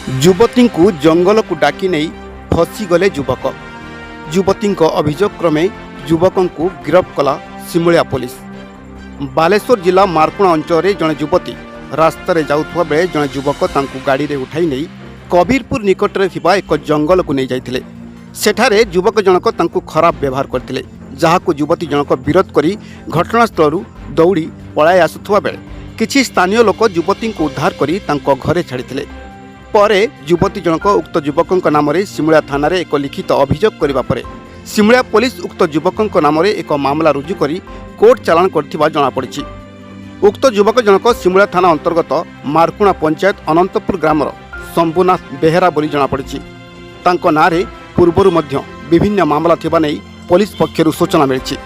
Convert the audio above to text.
युवती को जंगल को डाकी नहीं फसीगले युवक। युवती अभियोग क्रमे युवक को गिरफ्त कला सिमुलिया पुलिस। बालेश्वर जिला मारकुणा अंचल जड़े युवती रास्तार जाऊा बेले जड़े युवक गाड़ी में उठाई नहीं कबीरपुर निकट में एक जंगल को नहीं जाते। सेठारे युवक जनक खराब व्यवहार करते, जहां युवती जनक विरोध कर घटनास्थल दौड़ी पलाई आसुवा बेले किछि स्थानीय लोक युवती को उद्धार कर घरे छाड़ी। परे युवती जनक उक्त युवक नाम सिमुलिया थाना एक लिखित अभियोग करने पर सिमुलिया पुलिस उक्त युवक नाम एक मामला रुजु कर कोर्ट चालाण कर जमापड़ी। उक्त युवक जनक सिमुलिया थाना अंतर्गत मारकुणा पंचायत अनंतपुर ग्रामर शंभुनाथ बेहेरा बोली जमापड़ी। तांको नारे पूर्वरु मध्य विभिन्न मामला थिबा नै पुलिस पक्षरु सूचना मिली।